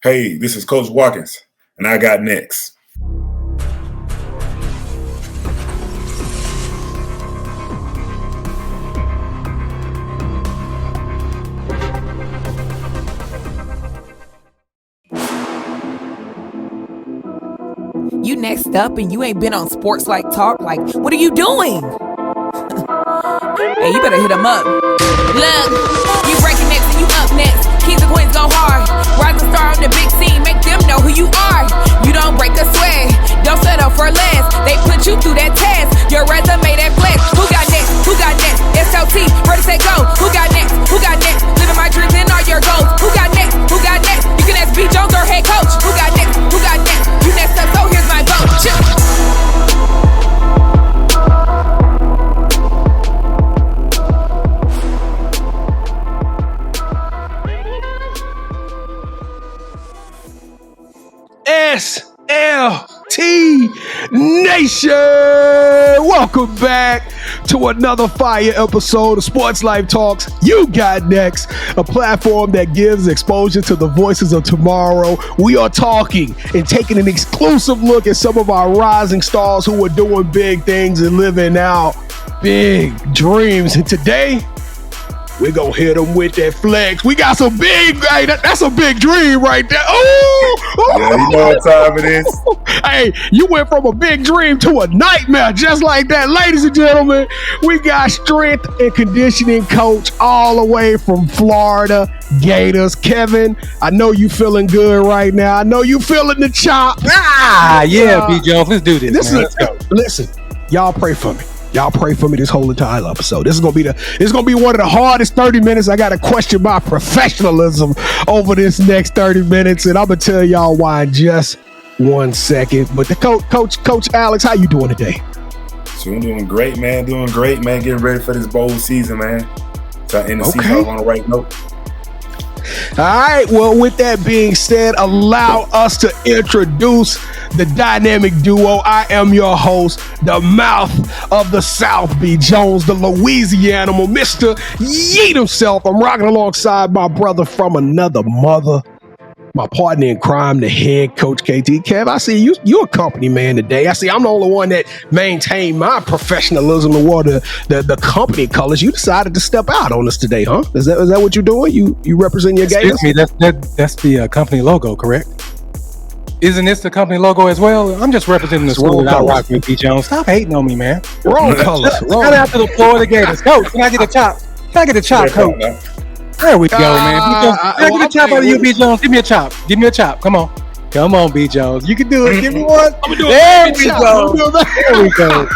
Hey, this is Coach Watkins, and I got next. You next up and you ain't been on SportsLifeTalk. Like, what are you doing? Hey, you better hit him up. Look, you breaking next and you up next. Kings and queens go hard. Rising star on the big scene, make them know who you are. You don't break a sweat, don't settle for less. They put you through that test, your resume that flex. Who got next? Who got next? SLT, ready, set, go. Who got next? Who got next? Living my dreams and all your goals. Who got next? Who got next? You can ask B. Jones or head coach. Who got next? Who got next? You next up, so here's my vote. SLT Nation, welcome back to another fire episode of Sports Life Talks. You got next, a platform that gives exposure to the voices of tomorrow. We are talking and taking an exclusive look at some of our rising stars who are doing big things and living out big dreams. And today, we're going to hit them with that flex. We got some big, hey, that's a big dream right there. Oh! Yeah, you know what time it is. Hey, you went from a big dream to a nightmare just like that. Ladies and gentlemen, we got strength and conditioning coach all the way from Florida, Gators. Kevin, I know you feeling good right now. I know you feeling the chop. Yeah, B. Jones, let's do this, man. Let's go. Listen, y'all pray for me. Y'all pray for me this whole entire episode. This is gonna be one of the hardest 30 minutes. I gotta question my professionalism over this next 30 minutes, and I'm gonna tell y'all why in just 1 second. But the coach Alex, how you doing today? So I'm doing great, man. Getting ready for this bowl season, man. So end the season on the right note. All right, well, with that being said, allow us to introduce the dynamic duo. I am your host, the mouth of the South, B. Jones, the Louisiana, Mr. Yeet himself. I'm rocking alongside my brother from another mother, my partner in crime, the head coach KT. Kev, I see you're a company man today. I see I'm the only one that maintained my professionalism and wore the company colors. You decided to step out on us today, huh? Is that what you're doing? You represent your Gators? Excuse me, that's the company logo, correct? Isn't this the company logo as well? I'm just representing the school that I rock with, B. Jones. Stop hating on me, man. Wrong colors. Shout out to the Florida Gators. Coach, can I get a chop? Coach? There we go, man. Can I get a chop out of you, B. Jones? Give me a chop. Come on, B. Jones. You can do it. Give me one. There we go.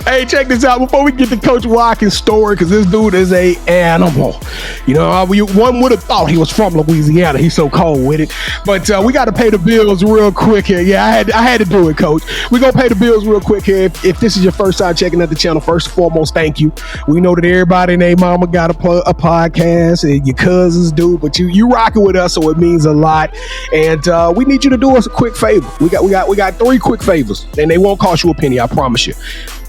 Hey, check this out. Before we get to Coach Watkins' story, because this dude is a animal. You know, one would have thought he was from Louisiana. He's so cold with it. But we got to pay the bills real quick here. Yeah, I had to do it, Coach. We're going to pay the bills real quick here. If this is your first time checking out the channel, first and foremost, thank you. We know that everybody and their mama got a podcast and your cousins do, but you rocking with us, so it means a lot. And we need you to do us a quick favor. We got 3 quick favors, and they won't cost you a penny, I promise you.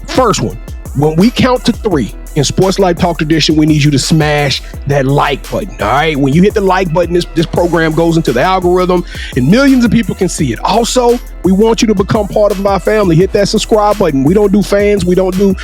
First one, when we count to 3 in Sports Life Talk tradition, we need you to smash that like button. All right. When you hit the like button, this program goes into the algorithm and millions of people can see it. Also, we want you to become part of our family. Hit that subscribe button. We don't do fans. We don't do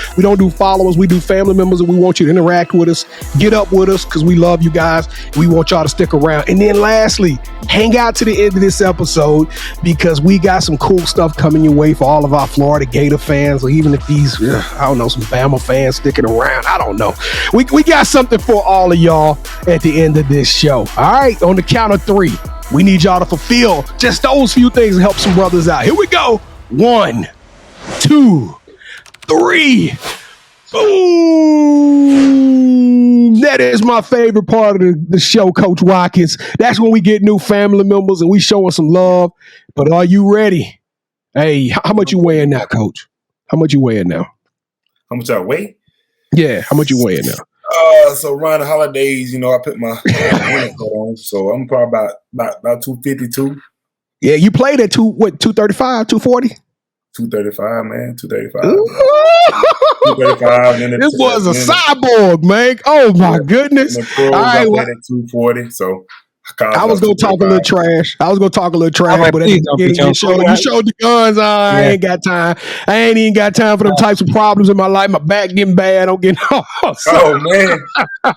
followers. We do family members, and we want you to interact with us. Get up with us because we love you guys. We want y'all to stick around. And then lastly, hang out to the end of this episode because we got some cool stuff coming your way for all of our Florida Gator fans, or even if these, I don't know, some Bama fans sticking around. I don't know. We got something for all of y'all at the end of this show. All right, on the count of 3, we need y'all to fulfill just those few things and help some brothers out. Here we go. 1, 2, 3. Boom! That is my favorite part of the show, Coach Watkins. That's when we get new family members and we showing some love. But are you ready? Hey, how much you weighing now, Coach? How much you weighing now? How much I weigh? Yeah, how much you weighing now? So around the holidays, I put my winter coat on, so I'm probably about 252. Yeah, you played at 235, 240? 235, man, 235. This was a cyborg, man. Oh my goodness! All right, at 240. So I was gonna talk a little trash. But you showed the guns. I ain't got time. I ain't even got time for them types of problems in my life. My back getting bad. I'm getting Oh man! All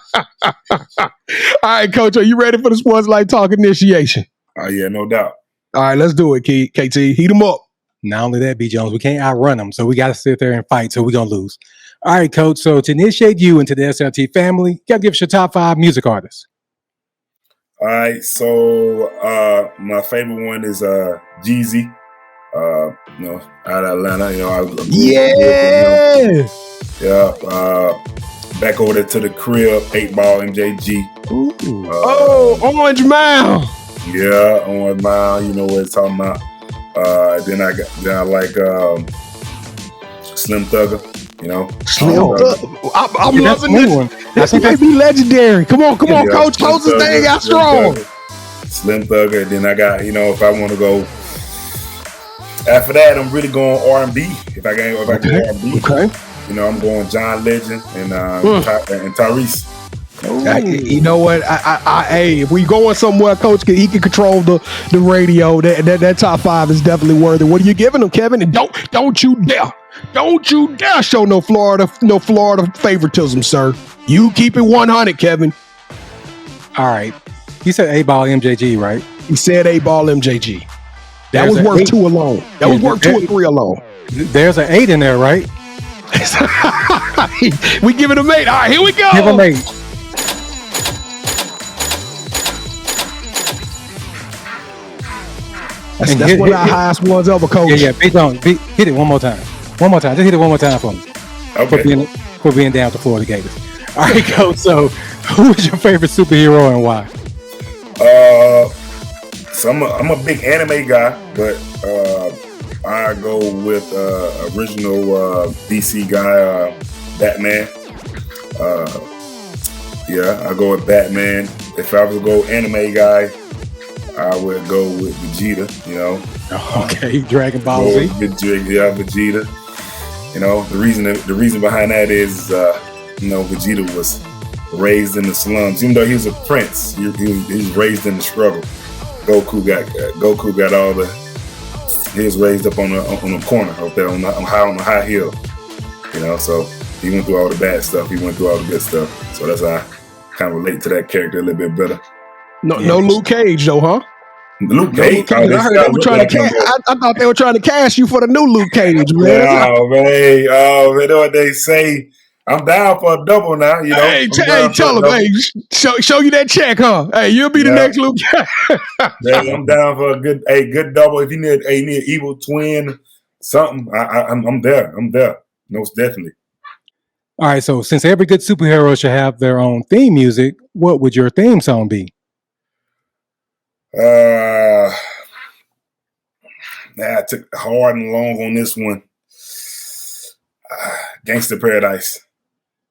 right, Coach, are you ready for the Sports Life Talk initiation? Oh yeah, no doubt. All right, let's do it, KT. Heat them up. Not only that, B. Jones, we can't outrun them, so we got to sit there and fight. So we're gonna lose. All right, Coach. So to initiate you into the SLT family, you got to give us your top 5 music artists. All right, so my favorite one is 𝐥𝐤𝐤. Out of Atlanta. Back over there to the crib, 8-ball 𝐦𝐨𝐬𝐤. Orange Mound. Yeah, Orange Mound. You know what it's talking about. Then I like Slim Thugger. I'm loving this one. This might be legendary. Come on, Coach. Close this thing out strong. Slim Thugger. Then I got, if I want to go. After that, I'm really going R&B. If I go R&B, okay. I'm going John Legend and Tyrese. You know what? Hey, if we going somewhere, Coach, he can control the radio. That top 5 is definitely worthy. What are you giving him, Kevin? And don't you dare show no Florida favoritism, sir. You keep it 100, Kevin. All right. He said 8-ball MJG, right? He said 8-ball MJG. That was worth 2 alone. That was worth 2 or 3 alone. There's an 8 in there, right? We give it a 8. All right, here we go. Give him 8. That's one of our highest ones ever, Coach. Yeah. Hit it one more time. Just hit it one more time for me. Okay. For being down to Florida Gators. All right, Coach. So, who is your favorite superhero and why? So I'm a big anime guy, but I go with original DC guy, Batman. I go with Batman. If I was to go anime guy, I would go with Vegeta. Okay, Dragon Ball Z. Vegeta. The reason behind that is Vegeta was raised in the slums. Even though he was a prince, he was raised in the struggle. Goku got all the. He was raised up on the corner up there on the high hill. So he went through all the bad stuff. He went through all the good stuff. So that's how I kind of relate to that character a little bit better. No Luke Cage though, huh? Luke Cage. I heard they were trying to. I thought they were trying to cast you for the new Luke Cage, man. Oh man, you know what they say. I'm down for a double now. Hey, tell him. Hey, show you that check, huh? Hey, you'll be the next Luke. I'm down for a good double. If you need evil twin, something, I'm there. Most definitely. All right. So since every good superhero should have their own theme music, what would your theme song be? I took hard and long on this one. Gangsta Paradise.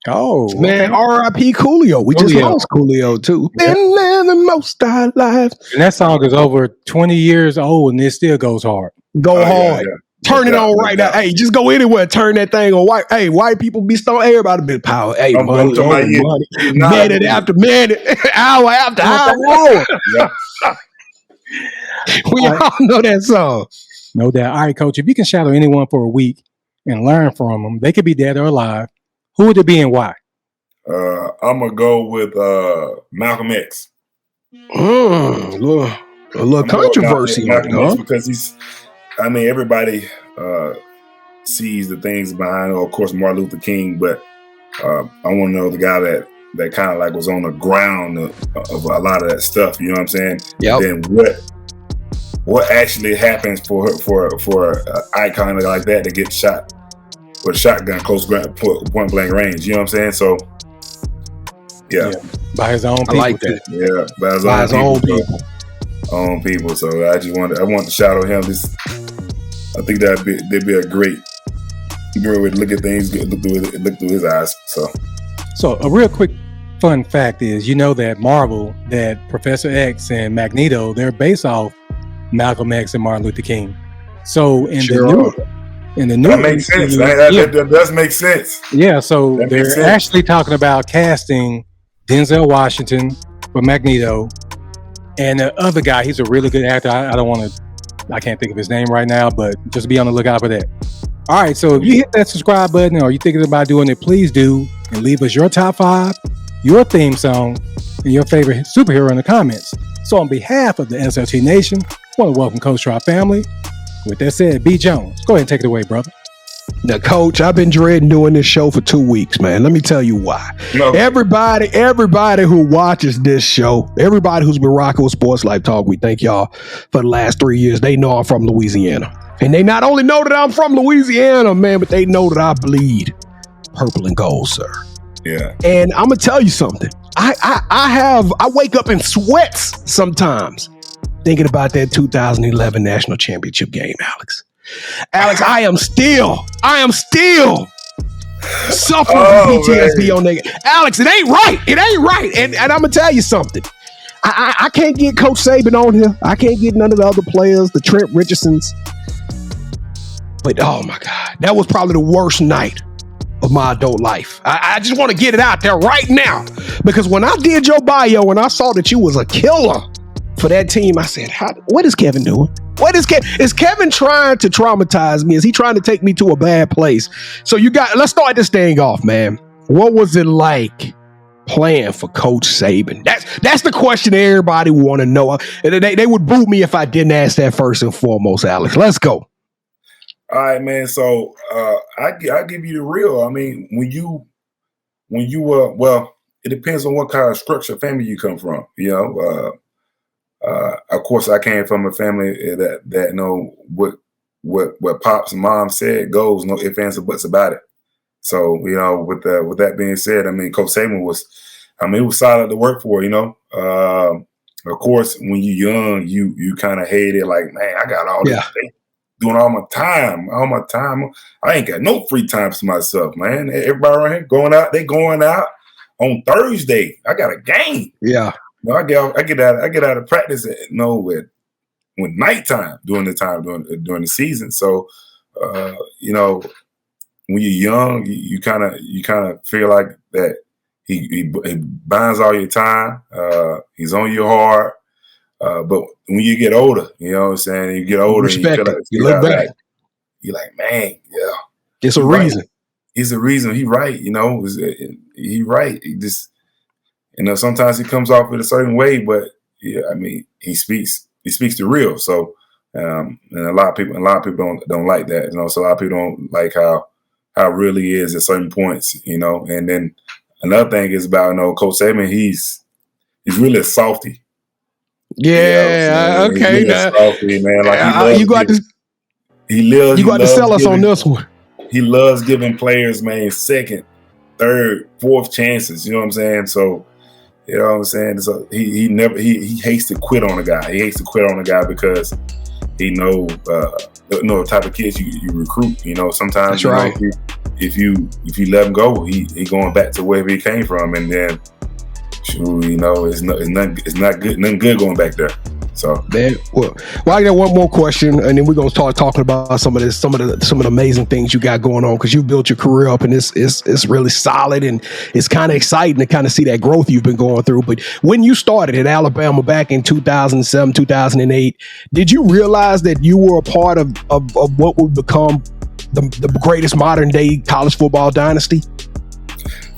Oh man, R.I.P. Coolio. We just lost Coolio too. Been living most our lives. And that song is over 20 years old, and it still goes hard. Go hard. Yeah. Turn it on right now. Hey, just go anywhere. Turn that thing on. White people be stoned. Everybody be power. Hey, money. Minute after minute, hour after hour. We all know that song. No doubt. All right, Coach. If you can shadow anyone for a week and learn from them, they could be dead or alive. Who would it be and why? I'm gonna go with Malcolm X. A little controversy, because everybody sees the things behind, of course, Martin Luther King, but I want to know the guy that kind of like was on the ground of a lot of that stuff. You know what I'm saying? Yep. Then what actually happens for an icon like that to get shot with a shotgun close point blank range? You know what I'm saying? So yeah. By his own people. I like that. Yeah, by his own people. Own people. So I want to shadow him. I think that'd be a great way to look at things, look through his eyes. So a real quick fun fact is, that Marvel, that Professor X and Magneto, they're based off Malcolm X and Martin Luther King. So in the new that makes sense. That does make sense. Yeah, so they're actually talking about casting Denzel Washington for Magneto, And the other guy, he's a really good actor. I can't think of his name right now, but just be on the lookout for that. All right, so if you hit that subscribe button or you're thinking about doing it, please do, and leave us your top 5, your theme song, and your favorite superhero in the comments. So on behalf of the SLT Nation, I want to welcome Coach to our family. With that said, B. Jones, go ahead and take it away, brother. Now, Coach, I've been dreading doing this show for 2 weeks, man. Let me tell you why. No. Everybody who watches this show, everybody who's been rocking with Sports Life Talk, we thank y'all for the last 3 years. They know I'm from Louisiana. And they not only know that I'm from Louisiana, man, but they know that I bleed purple and gold, sir. Yeah. And I'm going to tell you something. I wake up in sweats sometimes thinking about that 2011 national championship game, Alex. Alex, I am still suffering from PTSD on that. Alex, it ain't right. It ain't right. And I'm going to tell you something. I can't get Coach Saban on here. I can't get none of the other players, the Trent Richardsons. But, oh, my God, that was probably the worst night of my adult life. I just want to get it out there right now. Because when I did your bio and I saw that you was a killer for that team, I said, what is Kevin doing? Is Kevin trying to traumatize me? Is he trying to take me to a bad place? So let's start this thing off, man. What was it like playing for Coach Saban? That's the question everybody want to know. They would boo me if I didn't ask that first and foremost, Alex. Let's go. All right, man. So I give you the real. I mean, when you well, it depends on what kind of structure family you come from. You know, of course, I came from a family that know what pops and mom said goes, no ifs, ands, or buts about it. So, you know, with that being said, I mean, Coach Saban it was solid to work for. You know, of course, when you're young, you kind of hate it. Like, man, I got all this. Doing all my time. I ain't got no free time for myself, man. Everybody around here they going out on Thursday. I got a game. Yeah. You know, I get out of practice at with nighttime during the season. So you know, when you're young, you kind of feel like that he binds all your time. He's on your heart. But when you get older, you know what I'm saying? You get older and you look back. You're like, man, yeah. It's a reason. Right. It's a reason. He right, you know. He right. He just, you know, sometimes he comes off in a certain way, but yeah, I mean, he speaks the real. So and a lot of people don't like that, you know. So a lot of people don't like how real he is at certain points, you know. And then another thing is about, you know, Coach Saban, he's really a softy. Yeah, okay. Softy, man. Like you got to sell us on this one. He loves giving players, man, second, third, fourth chances. You know what I'm saying? So, you know what I'm saying? So he hates to quit on a guy. He hates to quit on a guy because he know the type of kids you recruit. You know, sometimes that's right. If you let him go, he going back to wherever he came from, and then. You know, it's not good. Nothing good going back there. So, man, well, I got one more question, and then we're gonna start talking about some of the amazing things you got going on, because you built your career up, and it's really solid, and it's kind of exciting to kind of see that growth you've been going through. But when you started at Alabama back in 2007, 2008, did you realize that you were a part of what would become the greatest modern day college football dynasty?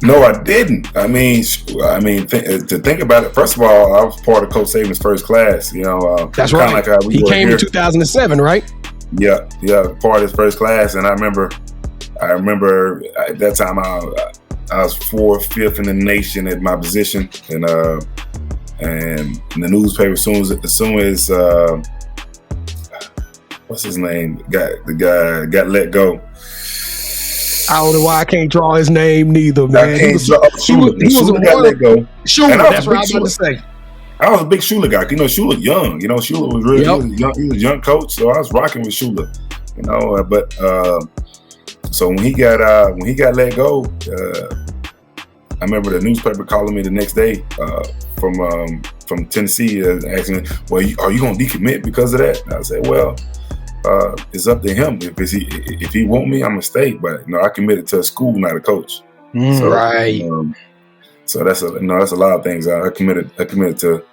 No, I didn't. I mean, to think about it. First of all, I was part of Coach Saban's first class. You know, that's right. Like he came in 2007, right? Yeah, part of his first class. And I remember at that time I was 4th, 5th in the nation at my position, and in the newspaper as soon as what's his name? The guy got let go. I don't know why I can't draw his name neither, man. He was got let go. Shula, that's what I was about to say. I was a big Shula guy. You know, Shula young. You know, Shula was really he was a young coach, so I was rocking with Shula. You know, but so when he got let go, I remember the newspaper calling me the next day from Tennessee, asking me, "Well, are you going to decommit because of that?" And I said, "Well, it's up to him. If he want me, I'm gonna stay. But you know, I committed to a school, not a coach. So, right. So that's a lot of things. I committed to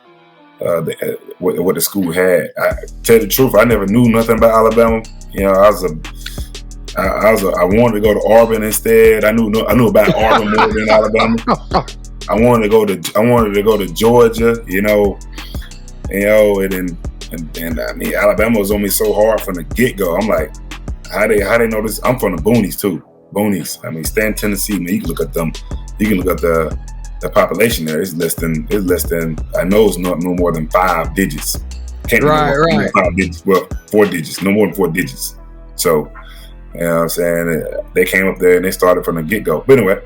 what the school had. I tell the truth, I never knew nothing about Alabama. You know, I wanted to go to Auburn instead. I knew about Auburn more than Alabama. I wanted to go to Georgia. And I mean, Alabama was on me so hard from the get-go. I'm like, how they know this? I'm from the boonies too. Boonies. I mean, Stanton, Tennessee, man, you can look at them. You can look at the population there. It's less than I know it's no more than 5 digits. Can't be right. 5 digits. Well, 4 digits. No more than 4 digits. So, you know what I'm saying? They came up there and they started from the get-go. But anyway,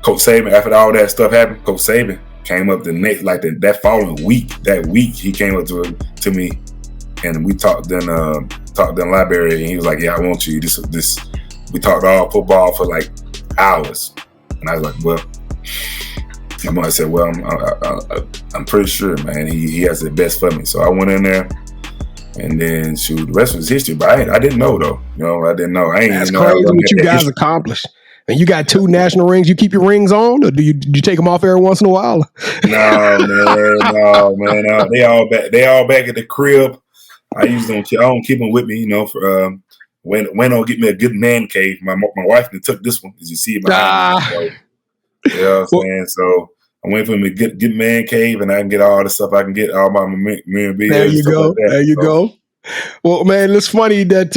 Coach Saban, after all that stuff happened, Coach Saban came up the next, like that following week. That week, he came up to me, and we talked in the library, and he was like, "Yeah, I want you." This. We talked all football for like hours, and I was like, "Well," I said, "Well, I'm pretty sure, man. He has the best for me." So I went in there, and then the rest was history. But I didn't know though. I didn't know. That's crazy what you guys accomplished. And you got 2 national rings. You keep your rings on, or do you take them off every once in a while? No, man. They all back at the crib. I don't keep them with me. For when don't get me a good man cave. My wife took this one, as you see behind me. So, you know what I'm saying? So I went for me a good man cave, and I can get all the stuff I can get, all my memorabilia. There you go. Like there you go. Well, man, it's funny that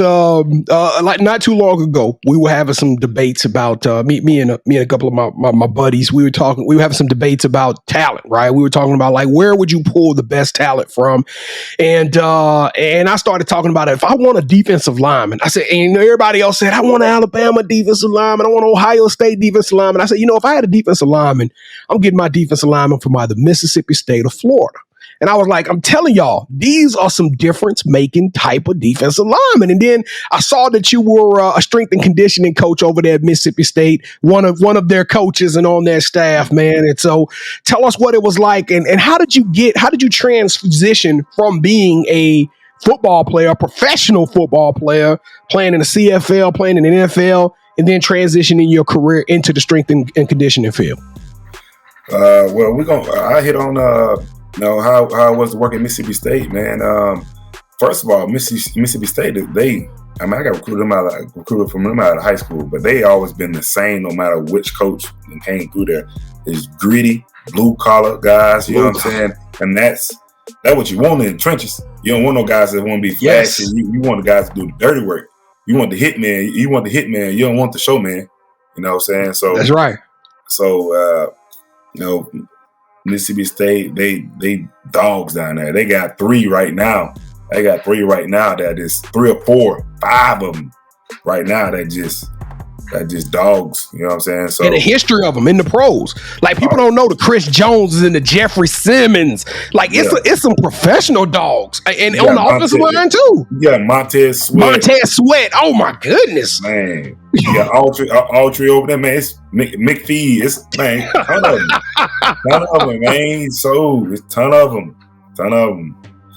like not too long ago, we were having some debates about me and a couple of my buddies. We were having some debates about talent, right? We were talking about like where would you pull the best talent from, and I started talking about it. If I want a defensive lineman, I said, and everybody else said I want an Alabama defensive lineman, I want an Ohio State defensive lineman. I said, if I had a defensive lineman, I'm getting my defensive lineman from either Mississippi State or Florida. And I was like, I'm telling y'all, these are some difference-making type of defensive linemen. And then I saw that you were a strength and conditioning coach over there at Mississippi State, one of their coaches and on their staff, man. And so tell us what it was like, and how did you transition from being a football player, a professional football player, playing in the CFL, playing in the NFL, and then transitioning your career into the strength and conditioning field? Well, I hit on how I was to work at Mississippi State, man. First of all, Mississippi State, I got recruited from them out of high school, but they always been the same no matter which coach came through there. It's gritty, blue collar guys, you know what I'm saying? And that's what you want in the trenches. You don't want no guys that want to be flashy. Yes. You want the guys to do the dirty work. You want the hitman. You want the hitman. You don't want the showman. You know what I'm saying? So that's right. So Mississippi State, they dogs down there. They got 3 right now. That is 3 or 4, 5 of them right now that just dogs. You know what I'm saying? So, and the history of them in the pros. Like people don't know the Chris Joneses and the Jeffrey Simmons. Like it's some professional dogs. And on the offensive line too. Yeah, Montez Sweat. Oh my goodness. Man. Yeah, Autry over there, man. It's McPhee. It's man, ton of them, man. So it's ton of them.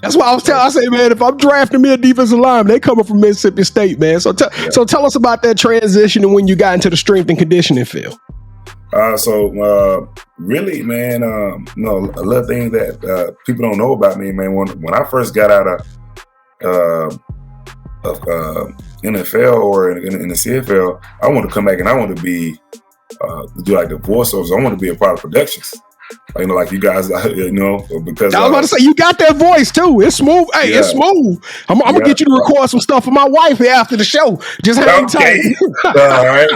That's why I say, man, if I'm drafting me a defensive lineman, they coming from Mississippi State, man. So tell us about that transition and when you got into the strength and conditioning field. Really, man, another thing that people don't know about me, man. When I first got out of NFL or in the CFL, I wanted to come back and I wanted to be do like the voiceovers. I wanted to be a part of productions. Like you guys, because I was about to say you got that voice too. It's smooth. Hey, it's smooth. I'm gonna get you to record some stuff for my wife here after the show. Just hang tight. All right.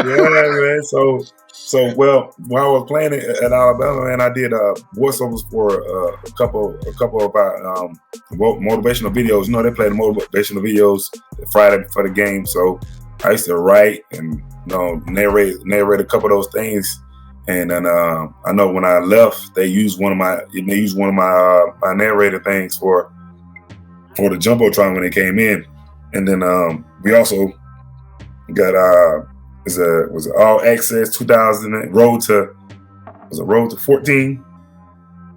Man. So while I was playing at Alabama, man, I did voiceovers for a couple of our motivational videos. They play the motivational videos Friday for the game. So I used to write and narrate a couple of those things, and then I know when I left, they used one of my my narrator things for the jumbotron when they came in, and then we also got was it All Access 2000 Road to 14.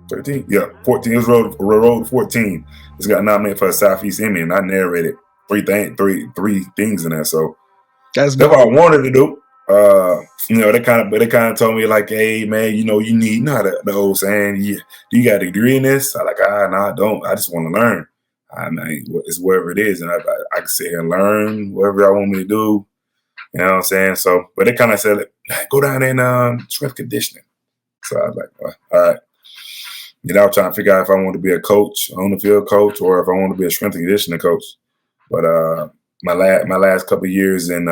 13? Yeah, 14. It was Road to 14. It's got nominated for a Southeast Emmy, and I narrated three things in there. So that's what I wanted to do. they kind of told me like, hey man, you need the old saying, do you got a degree in this? I like, no, I don't. I just want to learn. I mean, it's wherever it is, and I can sit here and learn whatever I want me to do. You know what I'm saying? So, but they kind of said, go down in strength conditioning. So I was like, all right. I was trying to figure out if I want to be a coach, on the field coach, or if I want to be a strength and conditioning coach. But my last couple of years in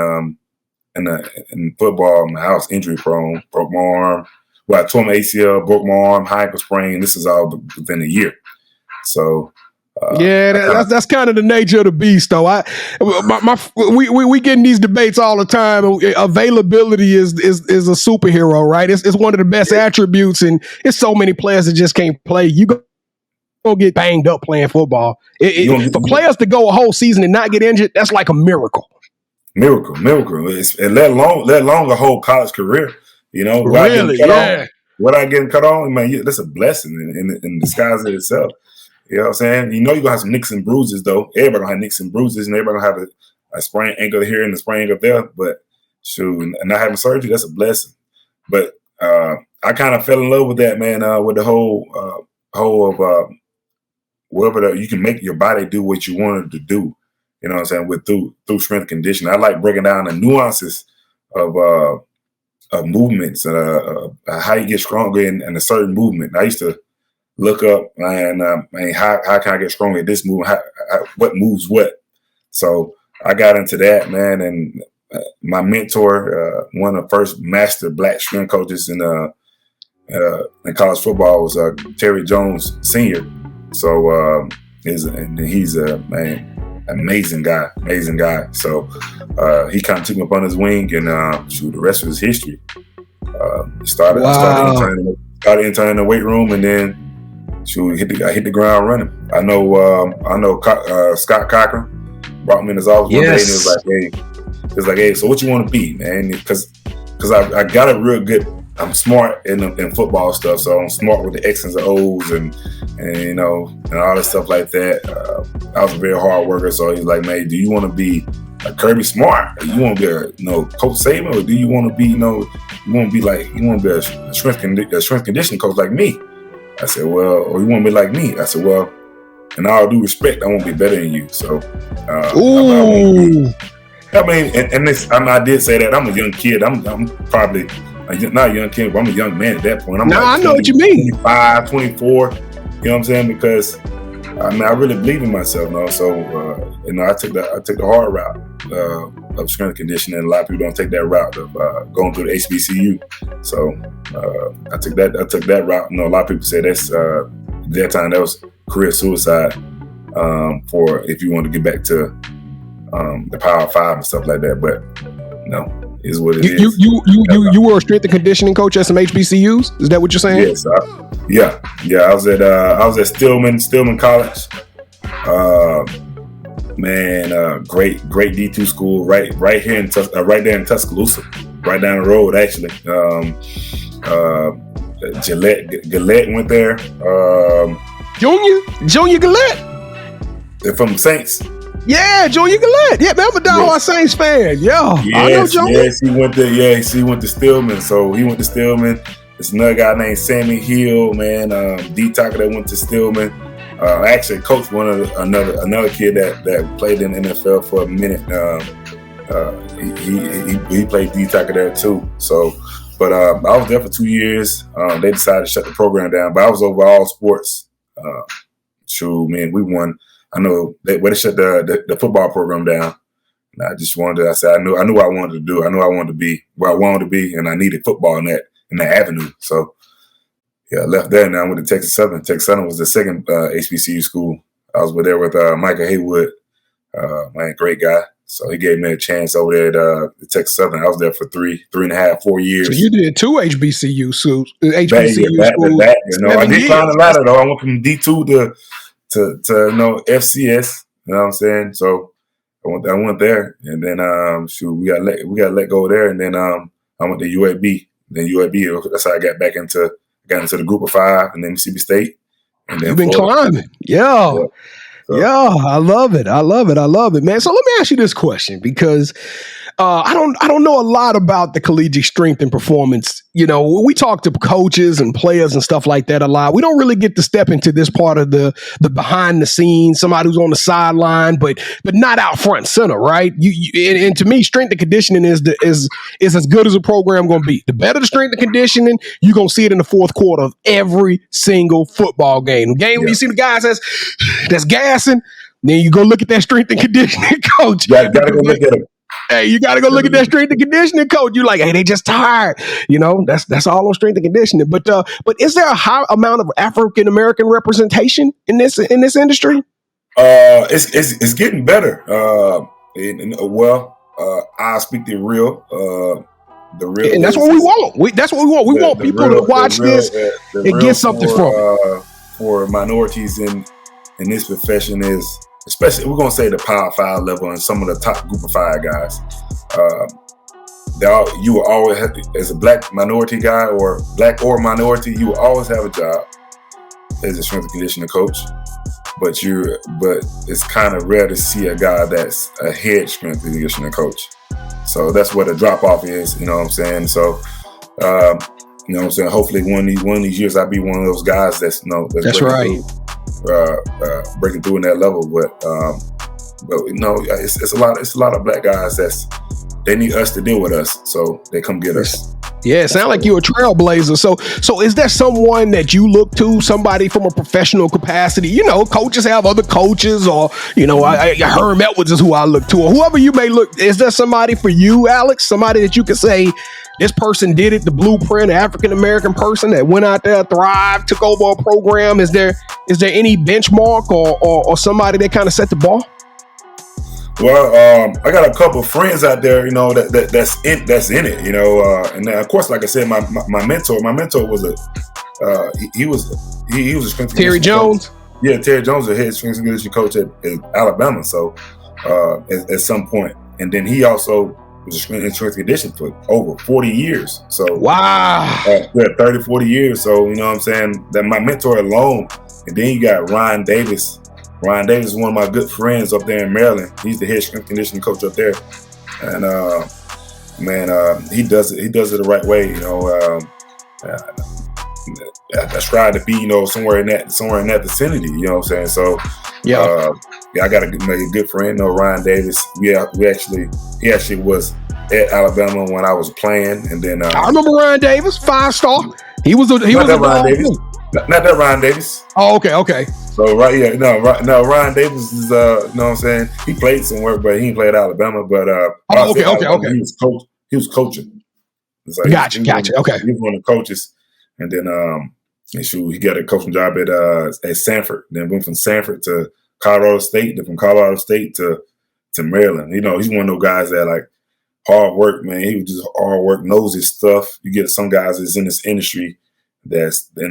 football, I was injury prone, broke my arm. Well, I tore my ACL, broke my arm, high ankle sprain. This is all within a year. So. That's kind of the nature of the beast, though. We get in these debates all the time. Availability is a superhero, right? It's one of the best attributes, and it's so many players that just can't play. You gonna get banged up playing football. For players to go a whole season and not get injured, that's like a miracle. Miracle. And let alone a whole college career. Really, without getting cut on, man, that's a blessing in disguise in itself. You know what I'm saying? You're going to have some nicks and bruises, though. Everybody going to have nicks and bruises, and everybody going to have a sprained ankle here and a sprained ankle there. But, shoot, not having surgery, that's a blessing. But I kind of fell in love with that, man, with the whole of whatever you can make your body do what you want it to do. You know what I'm saying? Through strength conditioning. I like breaking down the nuances of movements, how you get stronger in a certain movement. I used to look up and how can I get stronger at this move? What moves what? So I got into that, man. And my mentor, one of the first master black strength coaches in college football was Terry Jones Sr. So he's a amazing guy. So he kind of took me up on his wing, and the rest was history. Started interning in the weight room, and then. I hit the ground running. I know Scott Cochran brought me in his office one day, and it was like, hey, so what you want to be, man? Because I got it real good. I'm smart in football stuff, so I'm smart with the X's and O's and all this stuff like that. I was a very hard worker, so he's like, man, do you want to be a Kirby Smart? Or you want to be a 𝐭𝐡𝐢𝐬, or do you want to be a strength conditioning coach like me? I said, well, or you want to be like me? I said, well, in all due respect, I won't be better than you. So, I did say that. I'm a young kid. I'm probably not a young kid, but I'm a young man at that point. I know what you mean. 25, 24. You know what I'm saying? Because I really believe in myself now. So, I took the hard route of strength conditioning. A lot of people don't take that route of going through the HBCU. So, I took that route. A lot of people say that's that time that was career suicide for if you want to get back to the Power 5 and stuff like that. But is what it is. You were a strength and conditioning coach at some HBCUs? Is that what you're saying? Yes. I was at Stillman College. Great D2 school right here in right there in Tuscaloosa, right down the road actually. Gillette went there. Junior Gillette. They're from the Saints. Yeah, Junior Gillette. Yeah, man, I'm a diehard Saints fan. I know Junior. Yes, he went there. Yeah, he went to Stillman. So he went to Stillman. There's another guy named Sammy Hill, man. D-Tacker that went to Stillman. I actually coached another kid that played in the NFL for a minute. He played D-Tacker there too. So, but I was there for 2 years. They decided to shut the program down, but I was over all sports. Man, we won. I know they shut the football program down. And I just I said, I knew what I wanted to do. I knew I wanted to be where I wanted to be, and I needed football in that avenue. So, yeah, I left there and I went to Texas Southern. Texas Southern was the second HBCU school. I was there with Michael Haywood, man, great guy. So he gave me a chance over there at Texas Southern. I was there for 3.5, 4 years. So you did 2 HBCU schools. Back. I did climb the ladder though. I went from D2 to FCS. You know what I'm saying? So I went there, and then we got let go there, and then I went to UAB. Then UAB, that's how I got into the group of 5, and then Mississippi State. And then you've been climbing. Yeah. I love it. Man. So let me ask you this question, because I don't know a lot about the collegiate strength and performance. You know, we talk to coaches and players and stuff like that a lot. We don't really get to step into this part of the behind the scenes, somebody who's on the sideline, but not out front center, right? And to me, strength and conditioning is as good as a program going to be. The better the strength and conditioning, you're going to see it in the fourth quarter of every single football game. When you see the guys that's gassing, then you go look at that strength and conditioning coach. Yeah, gotta go look at him. Hey, you got to go look at that strength and conditioning coach. You're like, hey, they just tired. You know, that's all on strength and conditioning. But is there a high amount of African American representation in this industry? It's getting better. I speak the real. And that's what we want. That's what we want. We want people to watch this and get something from it. For minorities in this profession is, especially, we're going to say the Power 5 level and some of the top group of 5 guys. You will always have to, as a black minority guy or black or minority, you will always have a job as a strength and conditioning coach. But it's kind of rare to see a guy that's a head strength and conditioning coach. So that's what a drop off is, you know what I'm saying? So, you know what I'm saying? Hopefully one of these years I'll be one of those guys that's right. Breaking through in that level, but you know, it's a lot of black guys they need us to deal with us, so they come get us. Yeah, it sounds like you're a trailblazer. So is there someone that you look to, somebody from a professional capacity? You know, coaches have other coaches, or, you know, Herm Edwards is who I look to, or whoever you may look. Is there somebody for you, Alex? Somebody that you can say, this person did it, the blueprint, African-American person that went out there, thrived, took over a program? Is there any benchmark or somebody that kind of set the bar? Well, I got a couple of friends out there, you know, that's in it, you know, and then, of course, like I said, my mentor was he was a strength Terry Jones. Coach. Yeah, Terry Jones was a head strength and conditioning coach at Alabama. So at some point, and then he also was a strength and conditioning for over 40 years. So wow, 30, 40 years. So you know what I'm saying, that my mentor alone, and then you got Ryan Davis. Ryan Davis is one of my good friends up there in Maryland. He's the head strength conditioning coach up there, and he does it the right way. You know, I strive to be, you know, somewhere in that vicinity. You know what I'm saying? So yeah, I got a good friend, you know, Ryan Davis. He actually was at Alabama when I was playing, and then I remember Ryan Davis, 5-star. He was Ryan Davis. Not that Ryan Davis. Oh, okay. So Ryan Davis is you know what I'm saying, he played somewhere, but he didn't play at Alabama. But okay. He was coaching. Gotcha. Okay. He was one of the coaches, and then he got a coaching job at Sanford. Then went from Sanford to Colorado State. Then from Colorado State to Maryland. You know, he's one of those guys that like hard work, man. He was just hard work, knows his stuff. You get some guys that's in this industry that's that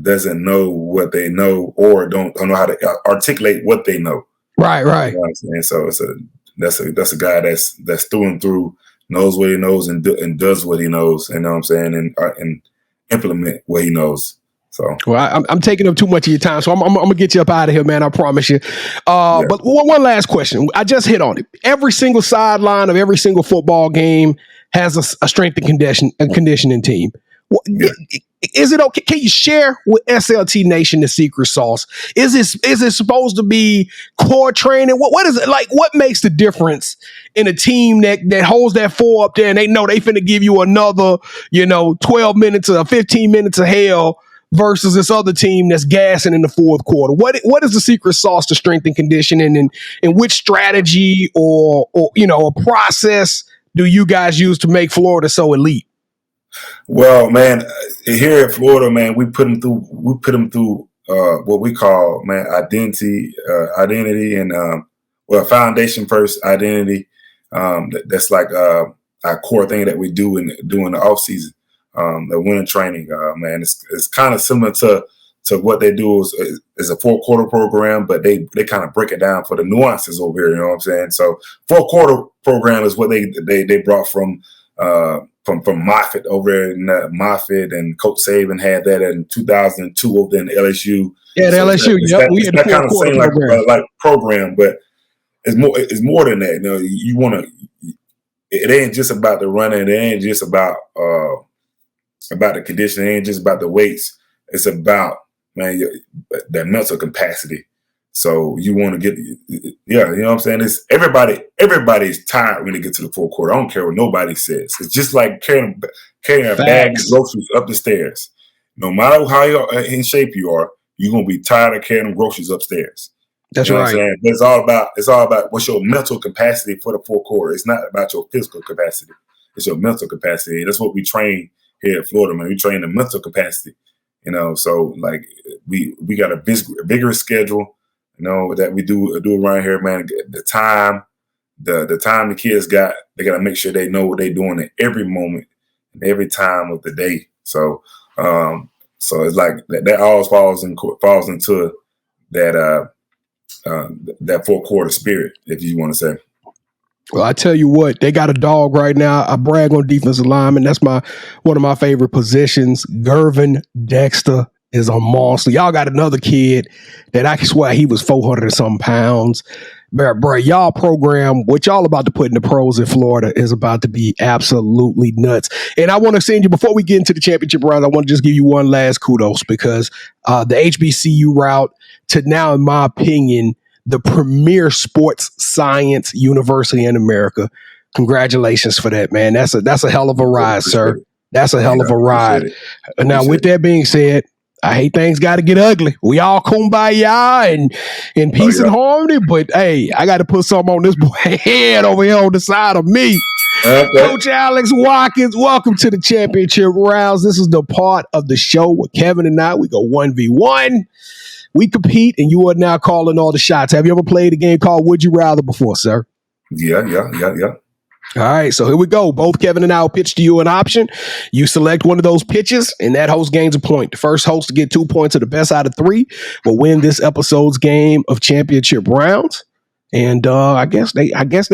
doesn't know what they know, or don't know how to articulate what they know. Right. You know what I'm saying? So that's a guy that's through and through, knows what he knows and does what he knows. You know what I'm saying? And implement what he knows. So, well, I'm taking up too much of your time, so I'm gonna get you up out of here, man. I promise you. But one last question. I just hit on it. Every single sideline of every single football game has a strength and conditioning team. Is it okay? Can you share with SLT Nation the secret sauce? Is it supposed to be core training? What is it like? What makes the difference in a team that holds that 4 up there and they know they finna give you another, 12 minutes or 15 minutes of hell versus this other team that's gassing in the fourth quarter? What is the secret sauce to strength and conditioning, and which strategy or a process do you guys use to make Florida so elite? Well, man, here at Florida, man, we put them through what we call, man, identity and foundation first identity. That's like our core thing that we do during the off season, the winter training. Man, it's kind of similar to what they do is a 4-quarter program, but they kind of break it down for the nuances over here. You know what I'm saying? So 4-quarter program is what they brought from Moffitt over there in Moffitt, and Coach Saban had that in 2002 over there in LSU. Yeah, at LSU. We had that kind of same like program, but It's more than that. You know, you want to. It ain't just about the running. It ain't just about the conditioning. It ain't just about the weights. It's about, man, that mental capacity. So you want to get, you know what I'm saying? It's everybody's tired when they get to the fourth quarter. I don't care what nobody says. It's just like carrying a bag of groceries up the stairs. No matter how in shape you are, you're gonna be tired of carrying groceries upstairs. That's you know right. What I'm saying? It's all about what's your mental capacity for the fourth quarter. It's not about your physical capacity. It's your mental capacity. That's what we train here at Florida, man. We train the mental capacity. You know, so like we got a vigorous schedule. You know that we do around here, man. The time the kids got, they got to make sure they know what they're doing at every moment and every time of the day. So, so it's like that all falls into that that fourth quarter spirit, if you want to say. Well, I tell you what, they got a dog right now. I brag on defensive lineman. That's one of my favorite positions. Gervin Dexter is a monster. Y'all got another kid that I can swear he was 400 and something pounds. Bro, y'all program, what y'all about to put in the pros in Florida is about to be absolutely nuts. And I want to send you, before we get into the championship round, I want to just give you one last kudos because the HBCU route to now, in my opinion, the premier sports science university in America. Congratulations for that, man. That's a hell of a ride, sir. That's a hell of a ride. Now, with that being said, I hate things got to get ugly. We all kumbaya and in peace and harmony, but hey, I got to put something on this boy head over here on the side of me. Okay. Coach Alex Watkins, welcome to the championship rounds. This is the part of the show where Kevin and I, we go 1v1. We compete, and you are now calling all the shots. Have you ever played a game called Would You Rather before, sir? Yeah. All right, so here we go. Both Kevin and I will pitch to you an option. You select one of those pitches, and that host gains a point. The first host to get 2 points, or the best out of 3, will win this episode's game of championship rounds. And I guess they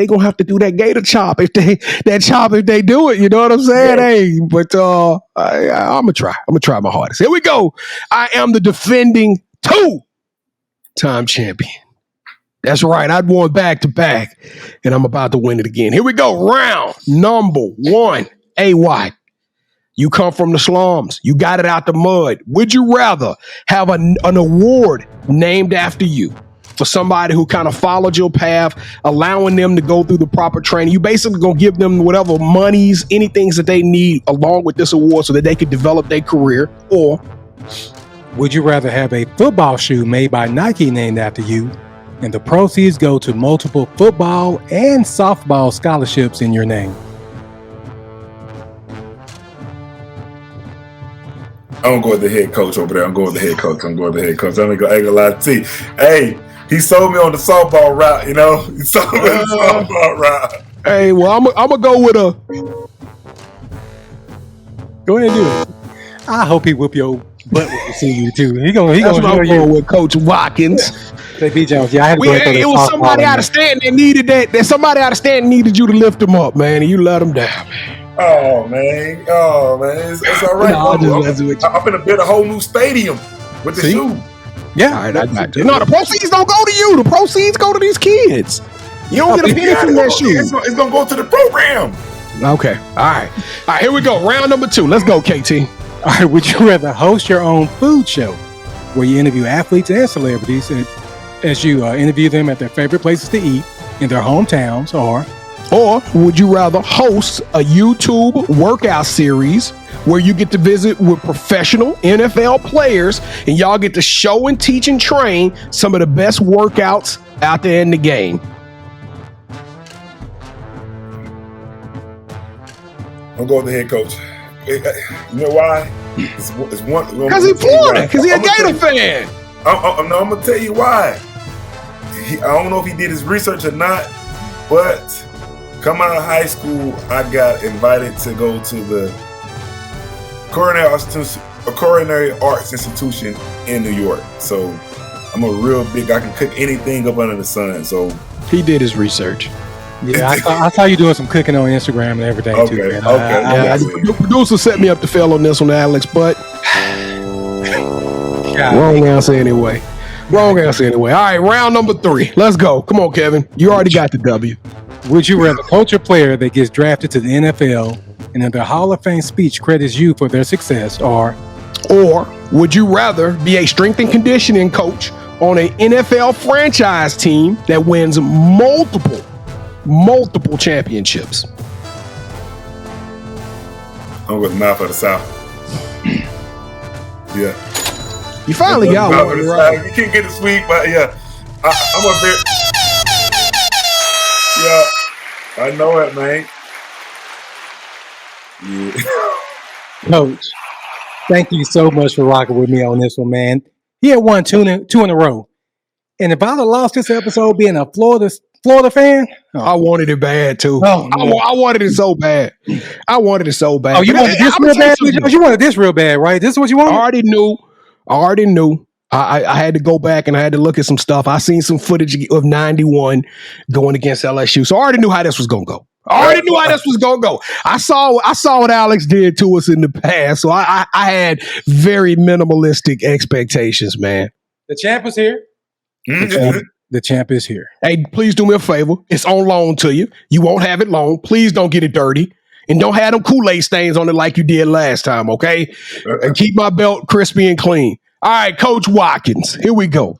gonna have to do that Gator chop if they do it. You know what I'm saying? Yeah. Hey, but I'm gonna try my hardest. Here we go. I am the defending 2-time champion. That's right. I'd won back to back, and I'm about to win it again. Here we go. Round number 1. AY. You come from the slums. You got it out the mud. Would you rather have an award named after you for somebody who kind of followed your path, allowing them to go through the proper training? You basically going to give them whatever monies, anything that they need along with this award so that they could develop their career? Or would you rather have a football shoe made by Nike named after you, and the proceeds go to multiple football and softball scholarships in your name? I don't go with the head coach over there. I'm going with the head coach. I ain't gonna lie to you. Hey, he sold me on the softball route, you know? He sold me on the softball route. Hey, well, I'm gonna go with a... Go ahead and do it. I hope he whoop your butt when he see you, too. He gonna go with Coach Watkins. Say B. Jones, yeah, I had to go it was somebody out of stand that needed that. There's somebody out of stand needed you to lift them up, man, and you let them down, man. Oh man, it's all right. I'm gonna build a whole new stadium with the shoe. Yeah, all right, I got you. No, the proceeds don't go to you. The proceeds go to these kids. You don't get a penny from that shoe. It's gonna go to the program. Okay, all right. Here we go. Round number 2. Let's go, KT. All right, would you rather host your own food show where you interview athletes and celebrities as you interview them at their favorite places to eat in their hometowns, or would you rather host a YouTube workout series where you get to visit with professional NFL players and y'all get to show and teach and train some of the best workouts out there in the game? I'm going with the head coach. You know why? It's one because he's Florida. Because he's a Gator fan. I'm gonna tell you why. I don't know if he did his research or not, but coming out of high school, I got invited to go to the Culinary Arts Institution in New York. So I'm a real big. I can cook anything up under the sun. So he did his research. Yeah, I saw you doing some cooking on Instagram and everything too. Man. The producer set me up to fail on this one, Alex, but wrong answer anyway. Wrong answer anyway. All right, round number 3. Let's go. Come on, Kevin. You already got the W. Would you rather coach a player that gets drafted to the NFL and in their Hall of Fame speech credits you for their success, or would you rather be a strength and conditioning coach on an NFL franchise team that wins multiple championships? I'm with mouth of the South. Yeah. You finally got one right. You can't get the sweep, but yeah. I'm a bit. Yeah. I know it, man. Yeah. Coach, thank you so much for rocking with me on this one, man. He had won two in a row. And if I'd have lost this episode being a Florida fan, I wanted it bad too. Oh, no. I wanted it so bad. Oh, you wanted this real bad? You wanted this real bad, right? This is what you wanted? I already knew. I had to go back and I had to look at some stuff. I seen some footage of 91 going against LSU. So I already knew how this was going to go. I saw what Alex did to us in the past. So I had very minimalistic expectations, man. The champ is here. The champ is here. Hey, please do me a favor. It's on loan to you. You won't have it long. Please don't get it dirty. And don't have them Kool-Aid stains on it like you did last time, okay? And keep my belt crispy and clean. All right, Coach Watkins, here we go.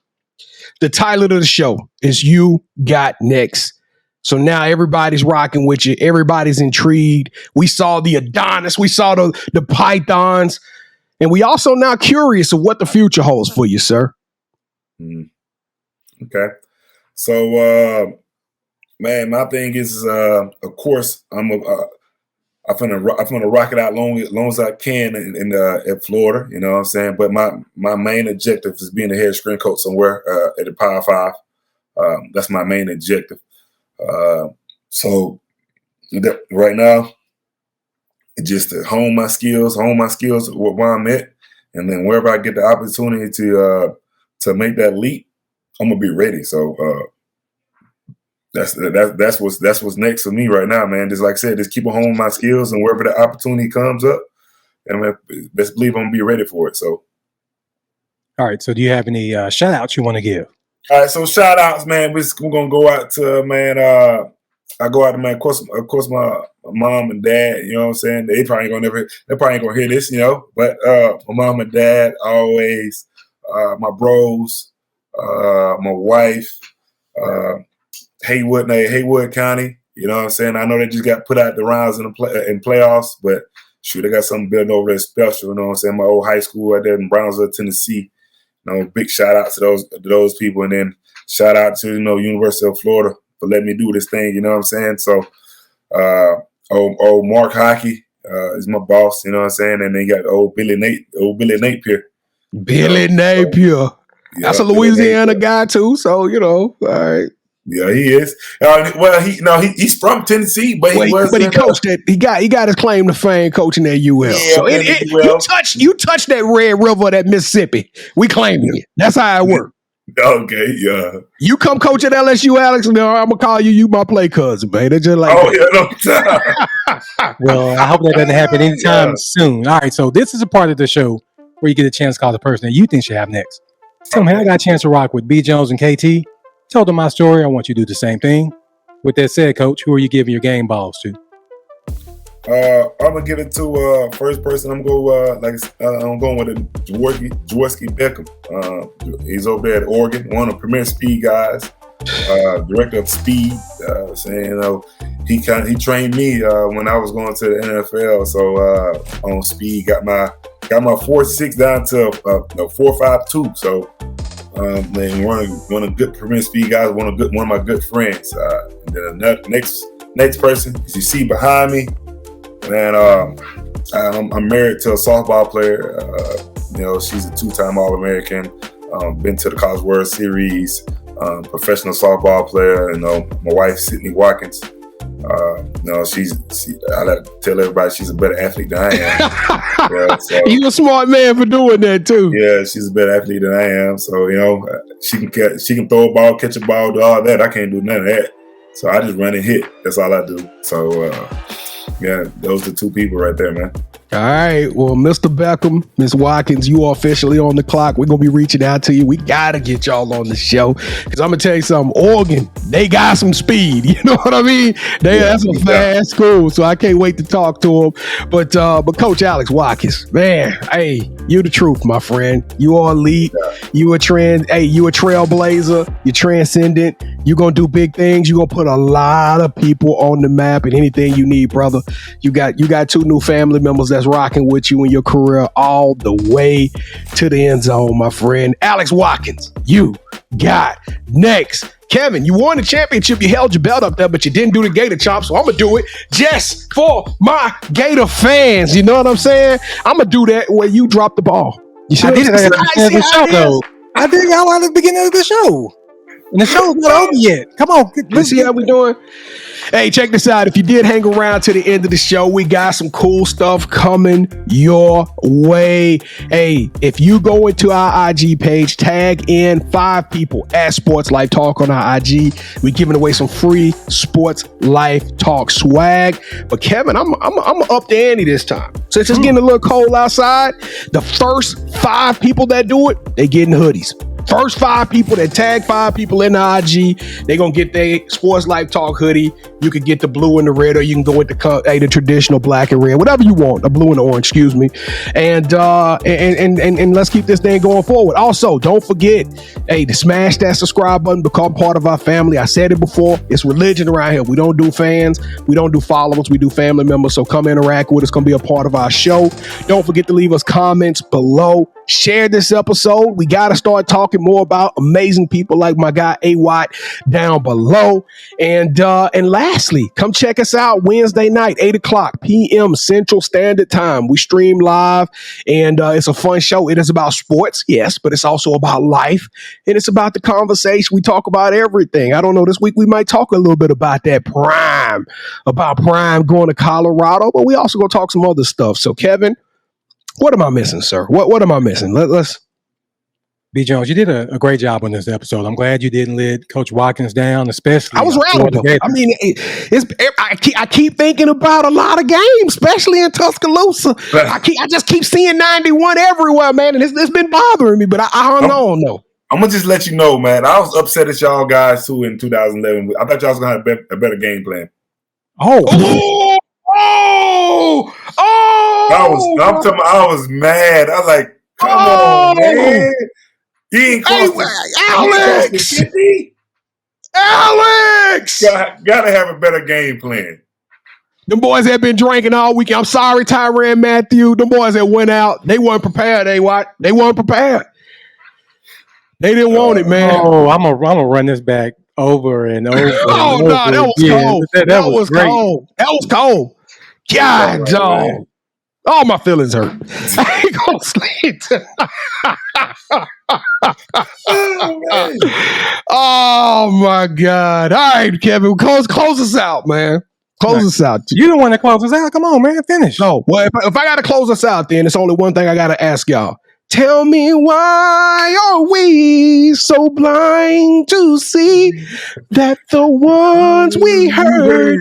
The title of the show is You Got Next. So now everybody's rocking with you. Everybody's intrigued. We saw the Adonis. We saw the Pythons. And we also now curious of what the future holds for you, sir. Okay. So, man, my thing is, of course, I'm gonna rock it out long as I can at Florida. You know what I'm saying? But my main objective is being a head strength coach somewhere at the Power 5. That's my main objective. So right now, just to hone my skills where I'm at, and then wherever I get the opportunity to make that leap, I'm gonna be ready. So that's what's next for me right now, man. Just like I said, just keep on honing my skills, and wherever the opportunity comes up, and let's believe I'm gonna be ready for it. So, all right. So, do you have any shout outs you want to give? All right. So, shout outs, man. We're gonna go out to I go out to, man. Of course, my mom and dad. You know what I'm saying? They probably ain't gonna hear this, you know. But my mom and dad always, my bros, my wife, Haywood County. You know what I'm saying? I know they just got put out the rounds in playoffs, but shoot, they got something building over there special. You know what I'm saying? My old high school right there in Brownsville, Tennessee. You know, big shout out to those people, and then shout out to University of Florida for letting me do this thing. You know what I'm saying? So, old Mark Hockey is my boss. You know what I'm saying? And they got old Billy Napier. Billy Napier. That's a Louisiana guy too. So all right. Yeah, he is. He's from Tennessee, but he coached it. He got his claim to fame coaching at UL. Yeah, so you touch that Red River, that Mississippi, we claiming it. That's how it works. Okay, yeah. You come coach at LSU, Alex, and I'm gonna call you my play cousin, man. They're just like, well, I hope that doesn't happen anytime soon. All right, so this is a part of the show where you get a chance to call the person that you think should have next. Tell me, I got a chance to rock with B. Jones and KT. Tell them my story. I want you to do the same thing. With that said, Coach, who are you giving your game balls to? I'm gonna give it to first person. I'm going with 𝐥𝐤𝐤𝐞. He's over there at Oregon, one of the premier speed guys, director of speed. Saying he trained me when I was going to the NFL. So on speed, got my 4.6 down to 4.52. So. Man, one of good premier speed guys, one of my good friends. And then the next person, as you see behind me, man, I'm married to a softball player. She's a 2-time All-American. Been to the College World Series. Professional softball player. My wife, Sydney Watkins. I like to tell everybody she's a better athlete than I am. You're a smart man for doing that too. Yeah, she's a better athlete than I am. So she can throw a ball, catch a ball, do all that. I can't do none of that. So I just run and hit. That's all I do. So those are 2 people right there, man. All right. Well, Mr. Beckham, Ms. Watkins, you are officially on the clock. We're going to be reaching out to you. We got to get y'all on the show because I'm going to tell you something. Oregon, they got some speed. You know what I mean? That's a fast school, so I can't wait to talk to them. But Coach Alex Watkins, man, hey, you the truth, my friend. You are elite. You a trailblazer. You're transcendent. You're going to do big things. You're going to put a lot of people on the map and anything you need, brother. You got 2 new family members that's rocking with you in your career all the way to the end zone, my friend. Alex Watkins, you got next. Kevin, you won the championship. You held your belt up there, but you didn't do the Gator chop, so I'm going to do it just for my Gator fans. You know what I'm saying? I'm going to do that where you drop the ball. You see I did it at the beginning of the show, though. I did y'all at the beginning of the show. And the show's not over yet. Come on. Let's see how we doing. Hey, check this out. If you did hang around to the end of the show, we got some cool stuff coming your way. Hey, if you go into our IG page, tag in 5 people at Sports Life Talk on our IG. We're giving away some free Sports Life Talk swag. But Kevin, I'm up the ante this time. Since it's getting a little cold outside, the first 5 people that do it, they getting hoodies. First 5 people that tag 5 people in the IG, they're going to get their Sports Life Talk hoodie. You can get the blue and the red, or you can go with the traditional black and red, whatever you want, the blue and the orange, excuse me. And let's keep this thing going forward. Also, don't forget, to smash that subscribe button, become part of our family. I said it before, it's religion around here. We don't do fans, we don't do followers, we do family members. So come interact with us, come be a part of our show. Don't forget to leave us comments below. Share this episode. We got to start talking more about amazing people like my guy 𝐦𝐤𝐤 down below. And lastly, come check us out Wednesday night, 8:00 p.m. Central Standard Time. We stream live, and it's a fun show. It is about sports, yes, but it's also about life, and it's about the conversation. We talk about everything. I don't know, this week we might talk a little bit about Prime going to Colorado, but we also going to talk some other stuff. So, Kevin, what am I missing, sir? What am I missing? Let's. B. Jones, you did a great job on this episode. I'm glad you didn't let Coach Watkins down, especially. I was around him. I mean, I keep thinking about a lot of games, especially in Tuscaloosa. I just keep seeing 91 everywhere, man, and it's been bothering me. But I hung on though. I'm gonna just let you know, man. I was upset at y'all guys too in 2011. I thought y'all was gonna have a better game plan. Oh. I was mad. I was like, come on, man. You ain't Alex! Alex! Gotta have a better game plan. Them boys have been drinking all weekend. I'm sorry, Tyrann Mathieu. Them boys that went out, they weren't prepared. They weren't prepared. They didn't want it, man. Oh, I'm gonna run this back over and over. Oh, no, that was cold. That was cold. That was cold. God, dog. All my feelings hurt. I ain't gonna sleep tonight. Oh my God. All right, Kevin. Close us out, man. Close us out. You don't want to close us out. Come on, man. Finish. No. Well, if I gotta close us out, then it's only one thing I gotta ask y'all. Tell me, why are we so blind to see that the ones we heard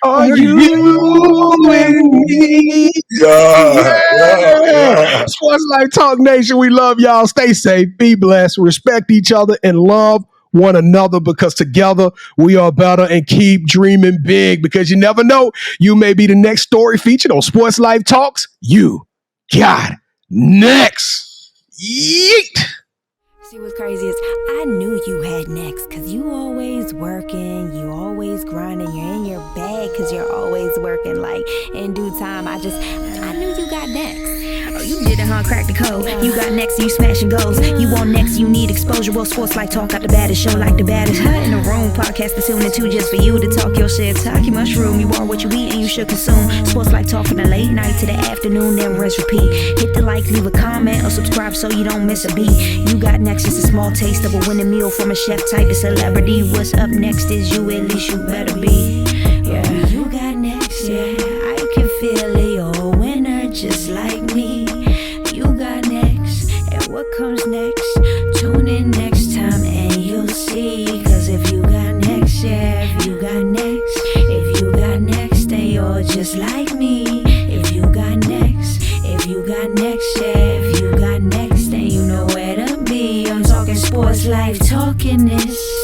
are you and me? Yeah. Sports Life Talk Nation, we love y'all. Stay safe, be blessed, respect each other, and love one another, because together we are better, and keep dreaming big, because you never know, you may be the next story featured on Sports Life Talks. You got next. Yeet. See, what's crazy is I knew you had next, because you always working, you always grinding, you're in your bag because you're always working. Like, in due time, I knew you got next. Oh, you did it, huh? Crack the code. You got next, you smashing goals. You want next, you need exposure. Well, Sports Life Talk got the baddest show, like the baddest in the room. Podcast to tune into just for you to talk your shit. Talk your mushroom. You are what you eat and you should consume. Sports Life Talk from the late night to the afternoon, then rest repeat. Hit the like, leave a comment, or subscribe so you don't miss a beat. You got next, just a small taste of a winning meal from a chef type of celebrity. What's up next is you, at least you better be. Yeah, you got next, yeah. I can feel it, you're a winner just like me. You got next, and what comes next? Tune in next time and you'll see. Cause if you got next, yeah, if you got next, then you're just like me. If you got next, Sports Life talking ish.